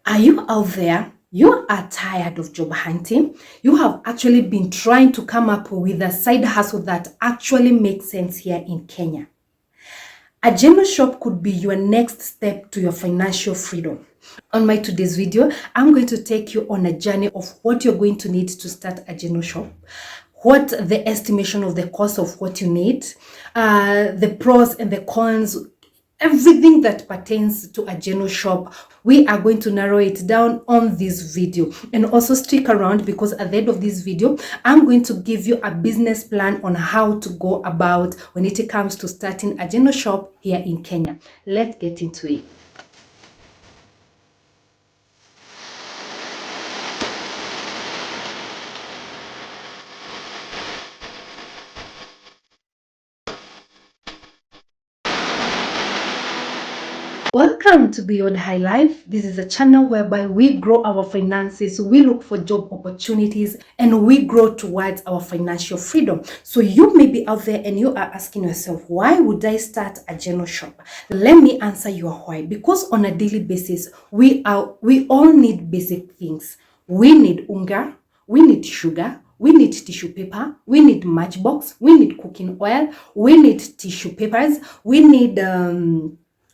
Are you out there? You are tired of job hunting. You have actually been trying to come up with a side hustle that actually makes sense here in Kenya. A general shop could be your next step to your financial freedom. On my today's video, I'm going to take you on a journey of what you're going to need to start a general shop, what the estimation of the cost of what you need, the pros and the cons, everything that pertains to a general shop. We are going to narrow it down on this video, and also stick around because at the end of this video I'm going to give you a business plan on how to go about when it comes to starting a general shop here in Kenya. Let's get into it. Welcome to Beyond High Life. This is a channel whereby we grow our finances, we look for job opportunities, and we grow towards our financial freedom. So you may be out there and you are asking yourself, why would I start a general shop? Let me answer your why. Because on a daily basis, we all need basic things. We need unga, we need sugar, we need tissue paper, we need matchbox, we need cooking oil, we need tissue papers, we need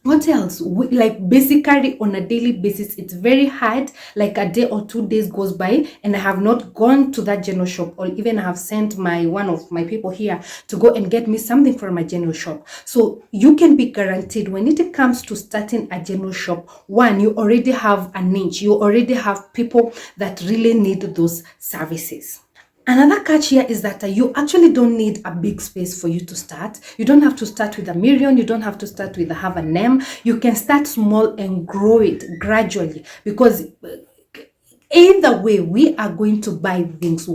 what else? Like basically on a daily basis, it's very hard. Like a day or 2 days goes by and I have not gone to that general shop, or even I have sent one of my people here to go and get me something from my general shop. So you can be guaranteed when it comes to starting a general shop, one, you already have a niche, you already have people that really need those services. Another catch here is that you actually don't need a big space for you to start. You don't have to start with 1 million. You don't have to start with have a name. You can start small and grow it gradually, because either way, we are going to buy things.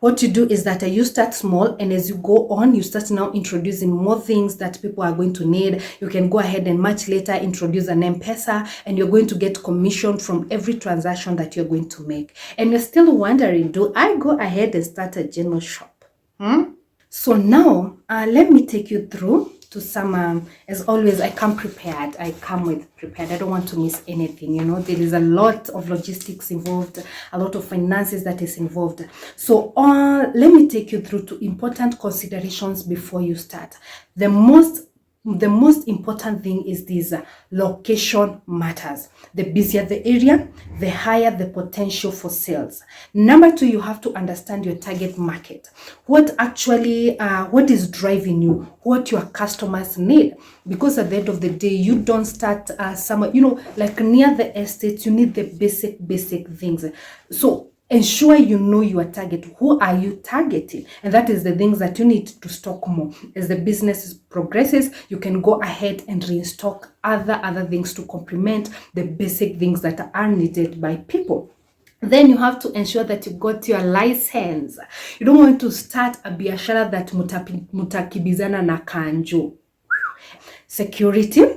What you do is that you start small, and as you go on, you start now introducing more things that people are going to need. You can go ahead and much later introduce an M-Pesa, and you're going to get commission from every transaction that you're going to make. And you're still wondering, do I go ahead and start a general shop? So now, let me take you through to some, as always, I come prepared. I don't want to miss anything. You know, there is a lot of logistics involved, a lot of finances that is involved. So let me take you through to important considerations before you start. The most important thing is this: location matters. The busier the area, the higher the potential for sales. Number two, you have to understand your target market. What is driving you, what your customers need. Because at the end of the day, you don't start somewhere, like near the estate, you need the basic things. So ensure you know your target. Who are you targeting? And that is the things that you need to stock more. As the business progresses, you can go ahead and restock other things to complement the basic things that are needed by people. Then you have to ensure that you got your license. You don't want to start a biashara that mutakibizana na kanjo. Security.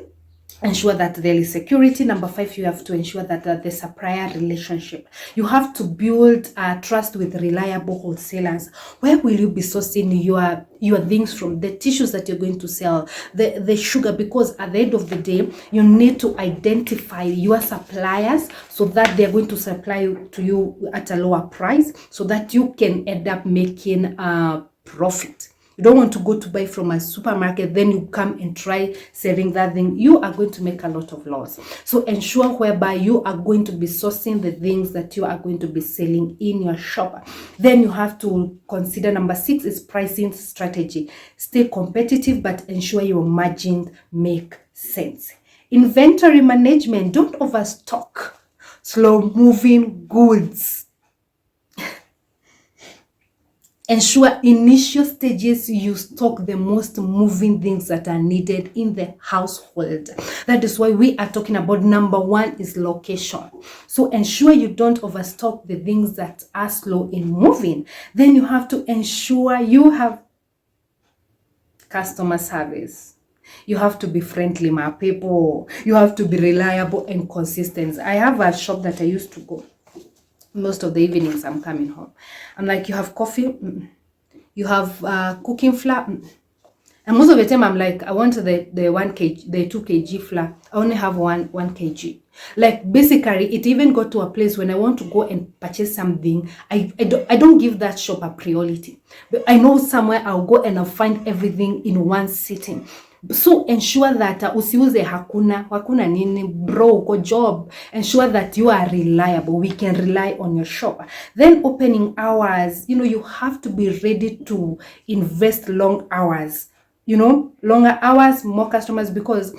Ensure that there is security. Number 5, you have to ensure that there's a prior relationship. You have to build trust with reliable wholesalers. Where will you be sourcing your things from? The tissues that you're going to sell, the sugar, because at the end of the day, you need to identify your suppliers so that they're going to supply to you at a lower price, so that you can end up making a profit. You don't want to go to buy from a supermarket, then you come and try selling that thing. You are going to make a lot of loss. So ensure whereby you are going to be sourcing the things that you are going to be selling in your shop. Then you have to consider number 6 is pricing strategy. Stay competitive, but ensure your margins make sense. Inventory management. Don't overstock slow moving goods. Ensure initial stages you stock the most moving things that are needed in the household. That is why we are talking about number 1 is location. So ensure you don't overstock the things that are slow in moving. Then you have to ensure you have customer service. You have to be friendly, my people. You have to be reliable and consistent. I have a shop that I used to go. Most of the evenings I'm coming home. I'm like, you have coffee? You have cooking flour? And most of the time I'm like, I want the 1 kg, the 2 kg flour. I only have 1 kg. Like basically it even got to a place when I want to go and purchase something, I don't give that shop a priority. But I know somewhere I'll go and I'll find everything in one sitting. So ensure that usiuze hakuna nini bro uko job. Ensure that you are reliable. We can rely on your shop. Then opening hours, you have to be ready to invest long hours. Longer hours, more customers, because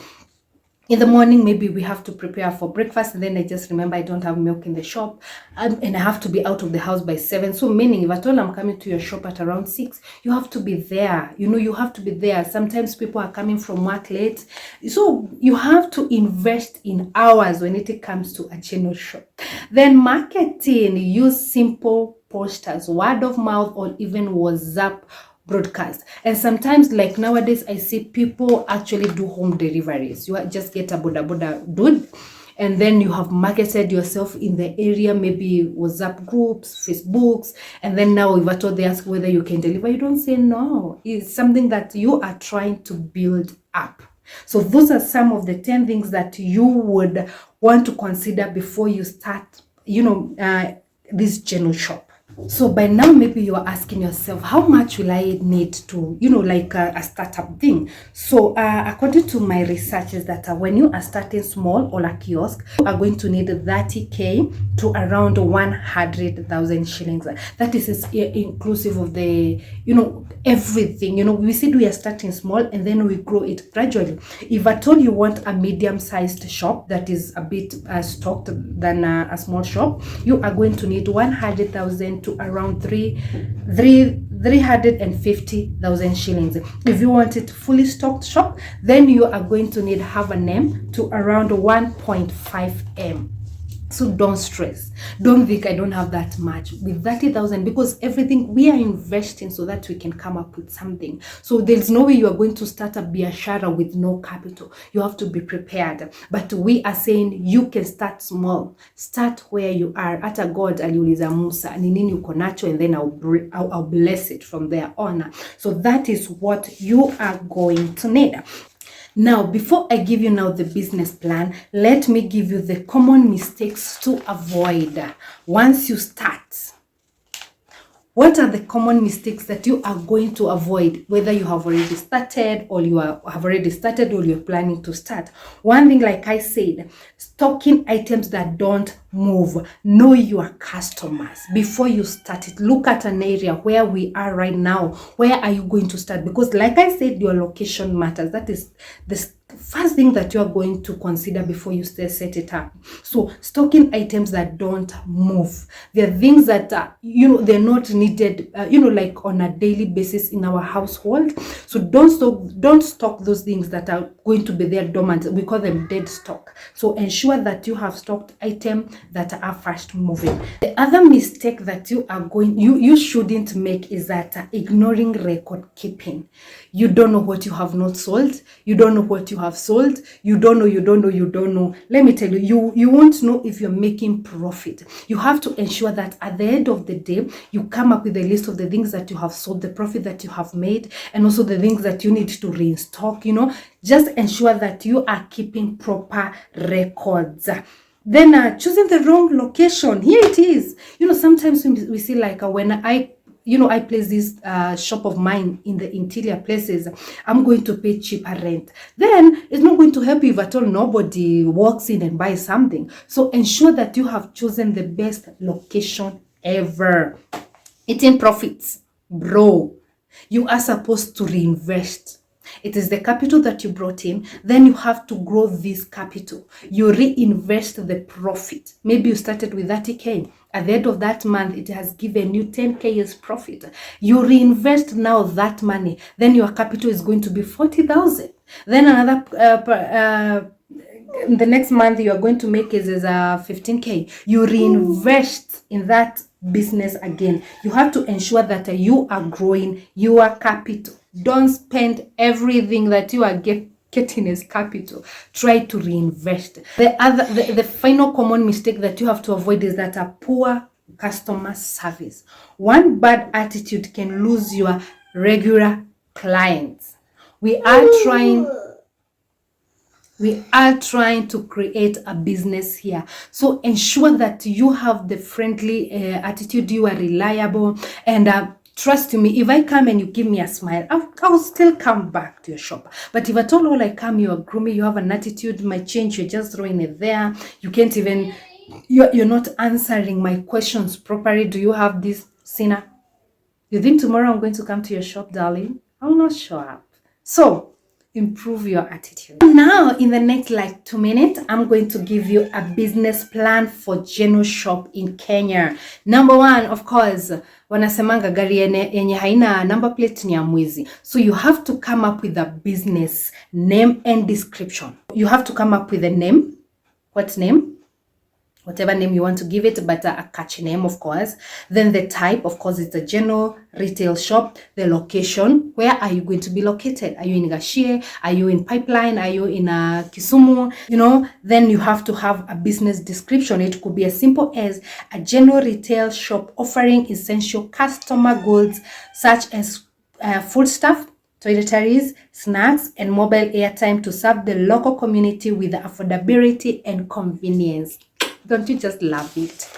in the morning maybe we have to prepare for breakfast, and then I just remember I don't have milk in the shop, and I have to be out of the house by 7. So meaning if at all I'm coming to your shop at around 6, you have to be there. You have to be there. Sometimes people are coming from work late, so you have to invest in hours when it comes to a channel shop. Then marketing, use simple posters, word of mouth, or even WhatsApp broadcast. And sometimes, like nowadays, I see people actually do home deliveries. You just get a boda dude, and then you have marketed yourself in the area, maybe WhatsApp groups, Facebooks, and then now if at all they ask whether you can deliver, you don't say no. It's something that you are trying to build up. So those are some of the 10 things that you would want to consider before you start, this general shop. So by now, maybe you're asking yourself, how much will I need to, like a startup thing? So according to my research is that when you are starting small or a kiosk, you are going to need 30K to around 100,000 shillings. That is inclusive of the, everything. We said we are starting small and then we grow it gradually. If at all you want a medium-sized shop that is a bit stocked than a small shop, you are going to need 100,000 to around 350,000 shillings. If you want it fully stocked shop, then you are going to need have a name to around 1.5 M. So don't stress. Don't think I don't have that much with 30,000, because everything we are investing so that we can come up with something. So there's no way you are going to start a biashara with no capital. You have to be prepared. But we are saying you can start small. Start where you are. Hata God aliuliza Musa, ni nini uko nacho, and then I'll bless it from there on. So that is what you are going to need. Now, before I give you now the business plan, let me give you the common mistakes to avoid once you start. What are the common mistakes that you are going to avoid, whether you have already started or you're planning to start? One thing, like I said, stocking items that don't move. Know your customers before you start it. Look at an area where we are right now. Where are you going to start? Because like I said, your location matters. That is the first thing that you are going to consider before you set it up. So stocking items that don't move. There are things that they're not needed like on a daily basis in our household. So don't stock those things that are going to be there dormant. We call them dead stock. So ensure that you have stocked items that are fast moving. The other mistake that you shouldn't make is that ignoring record keeping. You don't know what you have not sold. You don't know what you have sold. You don't know. Let me tell you, you won't know if you're making profit. You have to ensure that at the end of the day, you come up with a list of the things that you have sold, the profit that you have made, and also the things that you need to restock. Just ensure that you are keeping proper records. Then choosing the wrong location. Here it is. Sometimes we see like when I place this shop of mine in the interior places, I'm going to pay cheaper rent. Then it's not going to help you if at all nobody walks in and buys something. So ensure that you have chosen the best location ever. Eating profits, bro. You are supposed to reinvest. It is the capital that you brought in. Then you have to grow this capital. You reinvest the profit. Maybe you started with 30K. At the end of that month, it has given you 10K as profit. You reinvest now that money. Then your capital is going to be 40,000. Then another the next month you are going to make is 15K. You reinvest in that business again. You have to ensure that you are growing your capital. Don't spend everything that you are getting as capital. Try to reinvest. The final common mistake that you have to avoid is that a poor customer service. One bad attitude can lose your regular clients. We are trying to create a business here. So ensure that you have the friendly attitude, you are reliable, and trust me, if I come and you give me a smile, I'll still come back to your shop. But if at all I come, you are gloomy, you have an attitude, my change, you're just throwing it there, you can't even, you're not answering my questions properly. Do you have this, Sina? You think tomorrow I'm going to come to your shop, darling? I will not show up. So improve your attitude. Now, in the next like 2 minutes, I'm going to give you a business plan for Geno shop in Kenya. Number one, of course, wanasemanga gari yenye haina number plate ni ya mwizi. So you have to come up with a business name and description. You have to come up with a name. What name? Whatever name you want to give it, but a catchy name, of course. Then the type, of course, it's a general retail shop. The location, where are you going to be located? Are you in Gashie? Are you in Pipeline? Are you in Kisumu? You know, then you have to have a business description. It could be as simple as a general retail shop offering essential customer goods such as foodstuff, toiletries, snacks, and mobile airtime to serve the local community with affordability and convenience. Don't you just love it?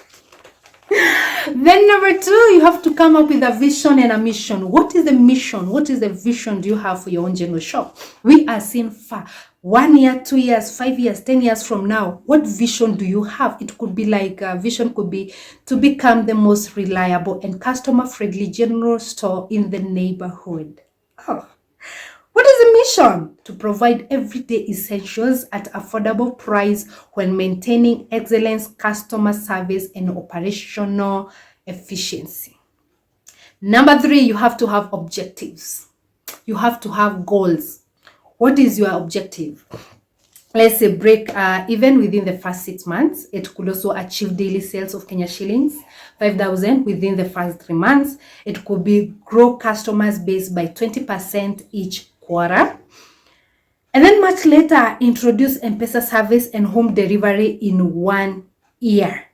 Then number two, you have to come up with a vision and a mission. What is the mission? What is the vision do you have for your own general shop? We are seeing far. 1 year, 2 years, 5 years, 10 years from now. What vision do you have? It could be like vision could be to become the most reliable and customer-friendly general store in the neighborhood. Oh. What is the mission? To provide everyday essentials at affordable price when maintaining excellence, customer service, and operational efficiency. Number three, you have to have objectives. You have to have goals. What is your objective? Let's say break even within the first 6 months. It could also achieve daily sales of Kenya shillings 5,000 within the first 3 months. It could be grow customers base by 20% each quarter. And then much later, introduce M-Pesa service and home delivery in 1 year.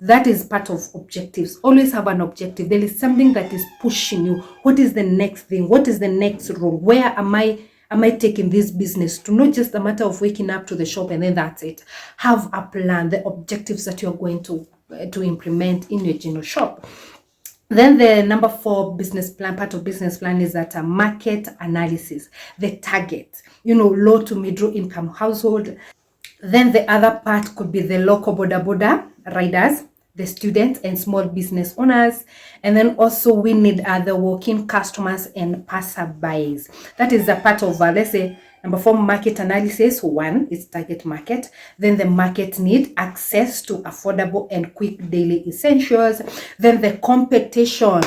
That is part of objectives. Always have an objective. There is something that is pushing you. What is the next thing? What is the next role? Where am I taking this business to? Not just a matter of waking up to the shop and then that's it. Have a plan, the objectives that you're going to implement in your general shop. Then the number 4 business plan, part of business plan is that a market analysis, the target, low to middle income household. Then the other part could be the local border riders, the students and small business owners. And then also we need the walk-in customers and passerbys. That is a part of, let's say, number 4, market analysis. 1 is target market. Then the market need access to affordable and quick daily essentials. Then the competition.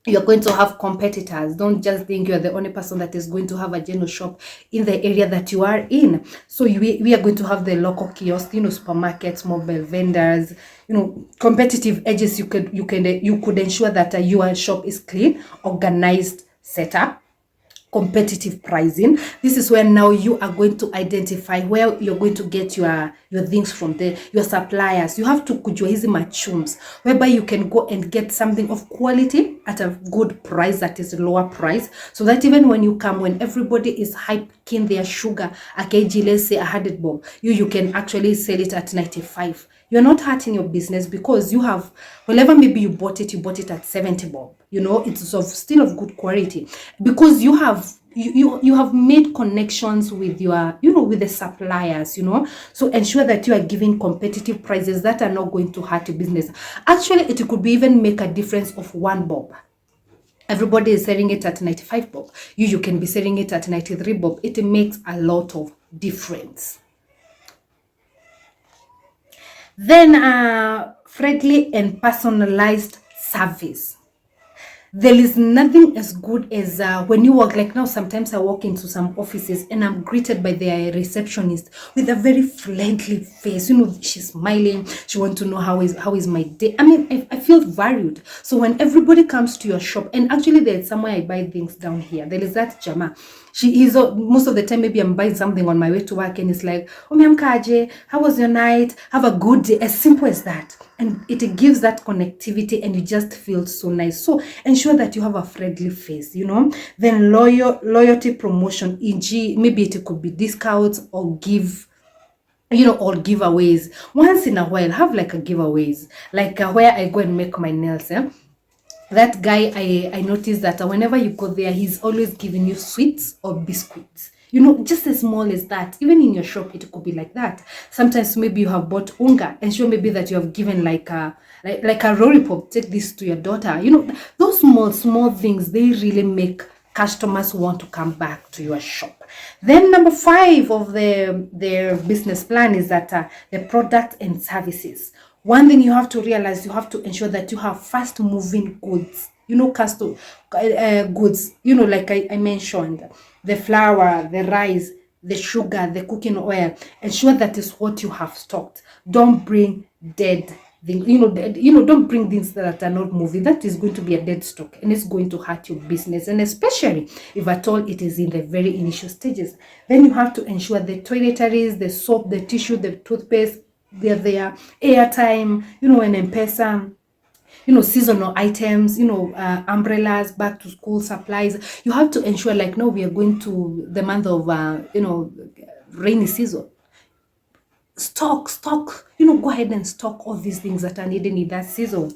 You're going to have competitors. Don't just think you're the only person that is going to have a general shop in the area that you are in. So we are going to have the local kiosks, supermarkets, mobile vendors, competitive edges. You could ensure that your shop is clean, organized, set up, competitive pricing. This is where now you are going to identify where you're going to get your things from, your suppliers. You have to kujua hizi machums, whereby you can go and get something of quality at a good price that is lower price, so that even when you come, when everybody is hiking their sugar a kg, let's say 100 bob, you can actually sell it at 95. You're not hurting your business because you have, whenever maybe you bought it at 70 bob. It's still of good quality because you have made connections with your, with the suppliers, So ensure that you are giving competitive prices that are not going to hurt your business. Actually, it could be even make a difference of 1 bob. Everybody is selling it at 95 bob. You can be selling it at 93 bob. It makes a lot of difference. Then friendly and personalized service. There is nothing as good as when you walk, like now sometimes I walk into some offices and I'm greeted by their receptionist with a very friendly face. She's smiling. She wants to know how is my day. I mean, I feel valued. So when everybody comes to your shop, and actually there's somewhere I buy things down here. There is that Jama. She is, most of the time, maybe I'm buying something on my way to work and it's like, oh, Miam Kaje, how was your night? Have a good day. As simple as that. and it gives that connectivity, and you just feel so nice. So ensure that you have a friendly face, Then loyalty promotion, e.g., maybe it could be discounts or or giveaways. Once in a while, have like a giveaways, like where I go and make my nails. That guy, I noticed that whenever you go there, he's always giving you sweets or biscuits. Just as small as that. Even in your shop, it could be like that. Sometimes maybe you have bought unga, and sure maybe that you have given like a lollipop. Take this to your daughter. Those small things, they really make customers want to come back to your shop. Then number 5 of their business plan is that the product and services. One thing you have to realize, you have to ensure that you have fast moving goods, custom goods, like I mentioned, the flour, the rice, the sugar, the cooking oil. Ensure that is what you have stocked. Don't bring dead things, don't bring things that are not moving. That is going to be a dead stock, and it's going to hurt your business, and especially if at all it is in the very initial stages. Then you have to ensure the toiletries, the soap, the tissue, the toothpaste, their airtime, and M-Pesa, seasonal items, umbrellas, back to school supplies. You have to ensure, like, now we are going to the month of, rainy season. Stock, go ahead and stock all these things that are needed in that season,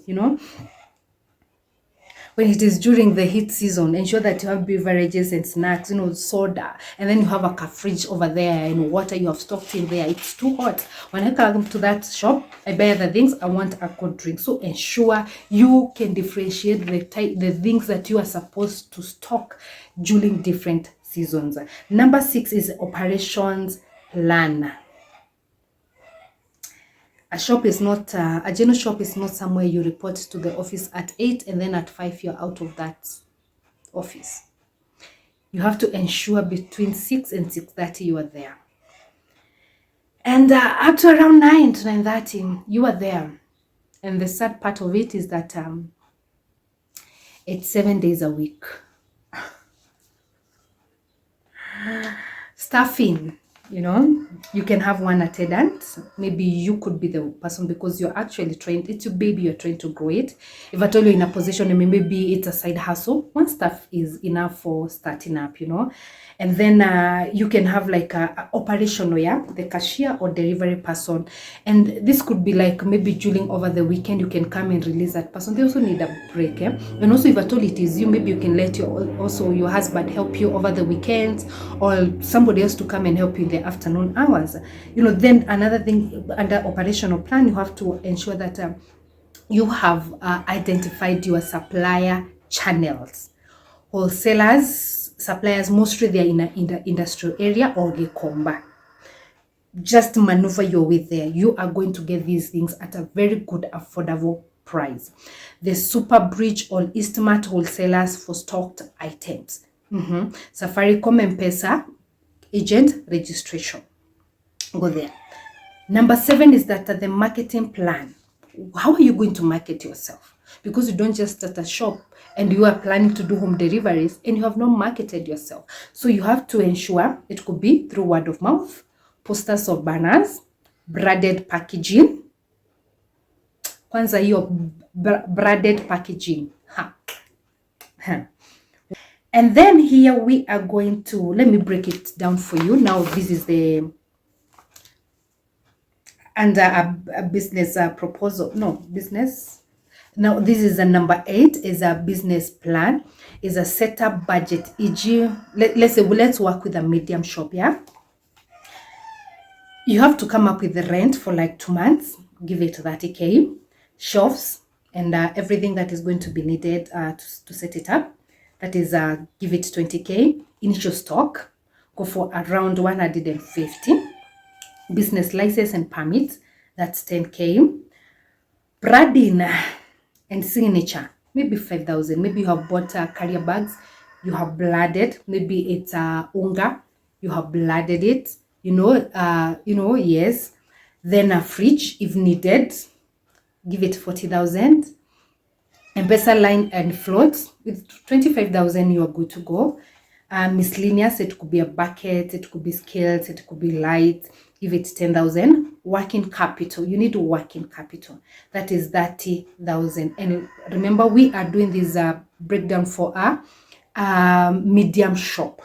When it is during the heat season, ensure that you have beverages and snacks, soda, and then you have a fridge over there, and water you have stocked in there. It's too hot. When I come to that shop, I buy other things. I want a cold drink. So ensure you can differentiate the things that you are supposed to stock during different seasons. Number 6 is operations plan. A general shop is not somewhere you report to the office at 8 and then at 5 you're out of that office. You have to ensure between 6 and 6:30 you are there. And up to around 9 to 9:30 you are there. And the sad part of it is that it's 7 days a week. Staffing. You can have one attendant. Maybe you could be the person, because you're actually trained. It's your baby, you're trying to grow it. If at all you're in a position, maybe it's a side hustle. One staff is enough for starting up, And then you can have like a operational, the cashier or delivery person. And this could be like maybe during over the weekend, you can come and release that person. They also need a break. And also, if at all it is you, maybe you can let your husband help you over the weekends, or somebody else to come and help you in the afternoon hours. Then another thing under operational plan, you have to ensure that you have identified your supplier channels. Wholesalers, suppliers, mostly they're in the industrial area or Gikomba. Just maneuver your way there. You are going to get these things at a very good, affordable price. The Super Bridge or Eastmart wholesalers for stocked items. Safaricom M-Pesa agent registration. Go there. Number 7 is that the marketing plan. How are you going to market yourself? Because you don't just start a shop and you are planning to do home deliveries and you have not marketed yourself. So you have to ensure it could be through word of mouth, posters or banners, branded packaging. Kwanza hiyo branded packaging. And then here we are going to, let me break it down for you. Now this is the under a business proposal. No, business. Now this is a number 8 is a business plan, is a setup budget. E.g., let's say let's work with a medium shop. You have to come up with the rent for like 2 months, give it 30K, shelves and everything that is going to be needed to set it up. That is give it 20K. Initial stock, go for around 150. Business license and permits, that's 10K. Branding and signature, maybe 5,000. Maybe you have bought carrier bags, you have blooded. Maybe it's unga, you have blooded it. Yes. Then a fridge if needed, give it 40,000. M-Pesa line and floats with 25,000, you are good to go. Miscellaneous, it could be a bucket, it could be scales, it could be lights. give it 10,000. Working capital, you need working capital, that is 30,000. And remember, we are doing this breakdown for a medium shop.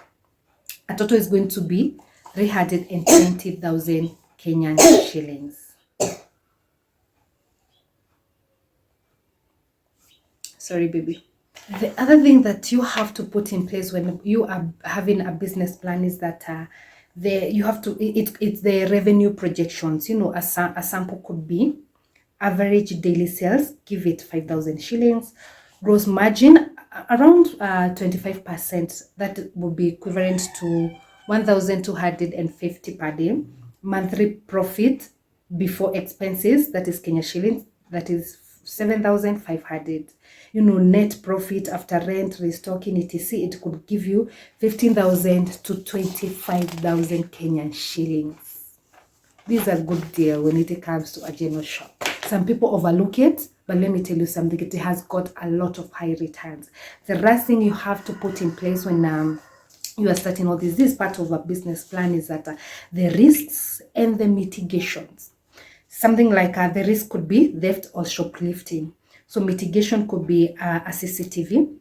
A total is going to be 320,000 Kenyan shillings. Sorry, baby. The other thing that you have to put in place when you are having a business plan is that it's the revenue projections. You know, a sample could be average daily sales, give it 5,000 shillings, gross margin around 25%, that would be equivalent to 1,250 per day. Monthly profit before expenses, that is Kenya shillings, that is 7,500. You know, net profit after rent, restocking, etc., it could give you 15,000 to 25,000 Kenyan shillings. These are good deal when it comes to a general shop. Some people overlook it, but let me tell you something, it has got a lot of high returns. The last thing you have to put in place when you are starting all this part of a business plan is that the risks and the mitigations. Something like the risk could be theft or shoplifting. So mitigation could be a CCTV,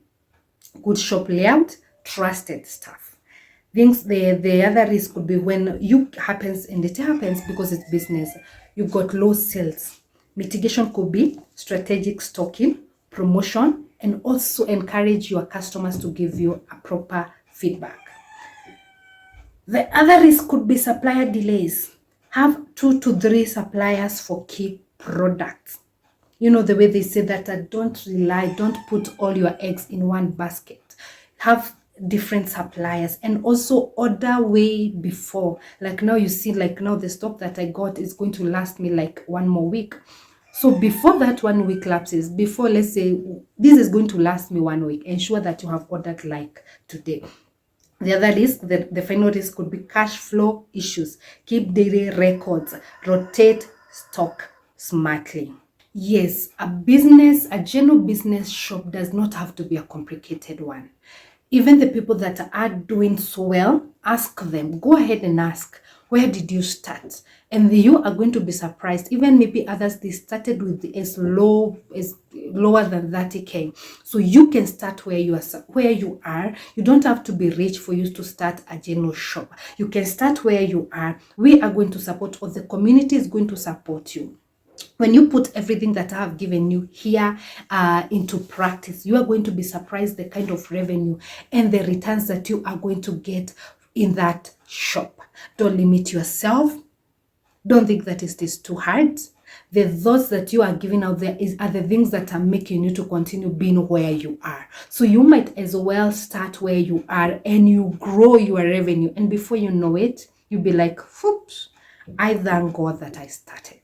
good shop layout, trusted staff. Things the other risk could be when you happens, and it happens because it's business, you got low sales. Mitigation could be strategic stocking, promotion, and also encourage your customers to give you a proper feedback. The other risk could be supplier delays. Have 2 to 3 suppliers for key products. You know, the way they say that don't put all your eggs in one basket. Have different suppliers and also order way before. Like now you see, like now the stock that I got is going to last me like 1 more week. So before that 1 week lapses, before, let's say this is going to last me 1 week, ensure that you have ordered like today. The other risk, the final risk could be cash flow issues. Keep daily records. Rotate stock smartly. Yes, a general business shop does not have to be a complicated one. Even the people that are doing so well, ask them. Go ahead and ask, where did you start? And you are going to be surprised. Even maybe others, they started with as lower than 30K. So you can start where you are. You don't have to be rich for you to start a general shop. You can start where you are. We are going to support, or the community is going to support you. When you put everything that I have given you here into practice, you are going to be surprised the kind of revenue and the returns that you are going to get in that shop. Don't limit yourself. Don't think that it is too hard. The thoughts that you are giving out there are the things that are making you to continue being where you are. So you might as well start where you are and you grow your revenue. And before you know it, you'll be like, whoops, I thank God that I started.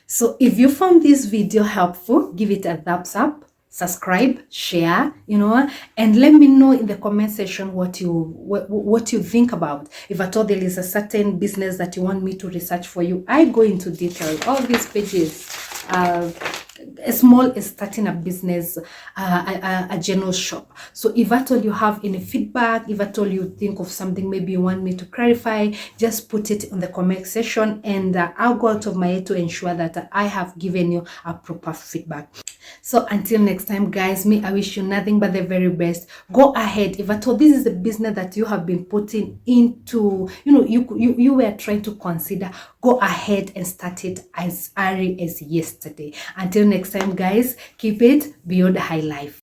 So if you found this video helpful, give it a thumbs up, subscribe, share, and let me know in the comment section what you think about. If at all there is a certain business that you want me to research for you, I go into detail. All these pages, as small as starting a business, a general shop. So if at all you have any feedback, if at all you think of something maybe you want me to clarify, just put it in the comment section, and I'll go out of my way to ensure that I have given you a proper feedback. So until next time, guys, I wish you nothing but the very best. Go ahead. If at all this is a business that you have been putting into, you were trying to consider, go ahead and start it as early as yesterday. Until next time, guys, keep it beyond high life.